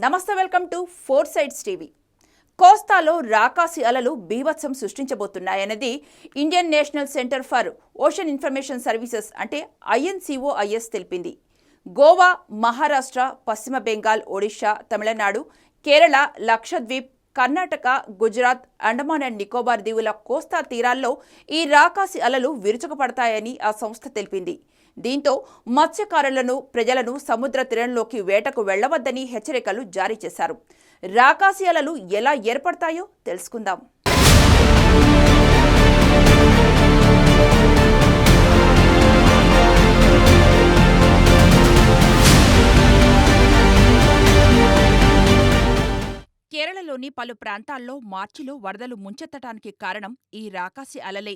నమస్తే, welcome to four sides TV. కోస్తాలో రాకాసి అలలు బీభత్సం సృష్టించబోతున్నాయన్నది Indian national centre for ocean information services అంటే INCOIS తెలిపింది. గోవా, మహారాష్ట్ర, పశ్చిమ బెంగాల్, ఒడిషా, తమిళనాడు, కేరళ, లక్షద్వీప్, కర్ణాటక, గుజరాత్, అండమాన్ అండ్ నికోబార్ దీవుల కోస్తా తీరాల్లో ఈ రాకాసి అలలు విరుచుకుపడతాయని ఆ సంస్థ తెలిపింది. దీంతో మత్స్యకారులను, ప్రజలను సముద్ర తీరంలోకి వేటకు వెళ్లవద్దని హెచ్చరికలు జారీ చేశారు. రాకాసి అలలు ఎలా ఏర్పడతాయో తెలుసుకుందాం. కేరళలోని పలు ప్రాంతాల్లో మార్చిలో వరదలు ముంచెత్తటానికి కారణం ఈ రాకాసి అలలే.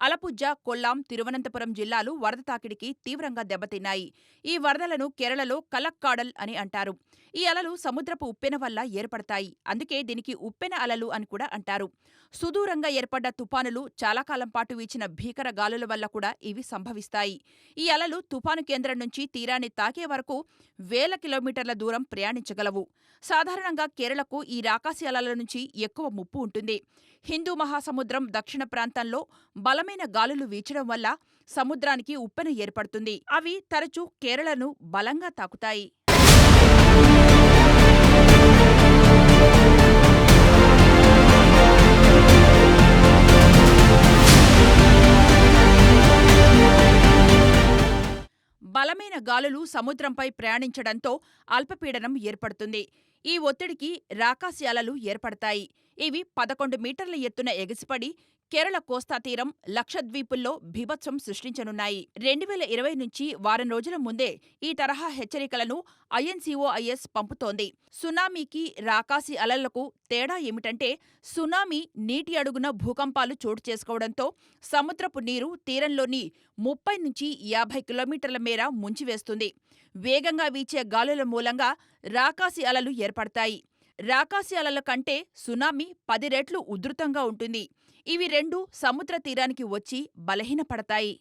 అలపుజ, కొల్లాం, తిరువనంతపురం జిల్లాలు వరద తాకిడికి తీవ్రంగా దెబ్బతిన్నాయి. ఈ వరదలను కేరళలో కలక్కాడల్ అని అంటారు. ఈ అలలు సముద్రపు ఉప్పెన వల్ల ఏర్పడతాయి. అందుకే దీనికి ఉప్పెన అలలు అని కూడా అంటారు. సుదూరంగా ఏర్పడ్డ తుపానులు, చాలా కాలం పాటు వీచిన భీకర గాలుల వల్ల కూడా ఇవి సంభవిస్తాయి. ఈ అలలు తుపాను కేంద్రం నుంచి తీరాన్ని తాకే వరకు వేల కిలోమీటర్ల దూరం ప్రయాణించగలవు. సాధారణంగా కేరళకు ఈ రాకాసి అలల నుంచి ఎక్కువ ముప్పు ఉంటుంది. హిందూ మహాసముద్రం దక్షిణ ప్రాంతంలో బలమైన గాలులు వీచడం వల్ల సముద్రానికి ఉప్పెన ఏర్పడుతుంది. అవి తరచూ కేరళను బలంగా తాకుతాయి. బలమైన గాలులు సముద్రంపై ప్రయాణించడంతో అల్పపీడనం ఏర్పడుతుంది. ఈ ఒత్తిడికి రాకాసి అలలు ఏర్పడతాయి. ఇవి 11 మీటర్ల ఎత్తున ఎగిసిపడి కేరళ కోస్తా తీరం, లక్షద్వీపుల్లో బీభత్సం సృష్టించనున్నాయి. 2020 నుంచి వారం రోజుల ముందే ఈ తరహా హెచ్చరికలను INCOIS పంపుతోంది. సునామీకి, రాకాసి అలలకు తేడా ఏమిటంటే, సునామీ నీటి అడుగున భూకంపాలు చోటు చేసుకోవడంతో సముద్రపు నీరు తీరంలోని 30 నుంచి 50 కిలోమీటర్ల మేర ముంచివేస్తుంది. వేగంగా వీచే గాలుల మూలంగా రాకాసి అలలు ఏర్పడతాయి. రాకాసి అలల కంటే సునామీ 10 రెట్లు ఉధృతంగా ఉంటుంది. ఇవి రెండూ సముద్ర తీరానికి వచ్చి బలహీనపడతాయి.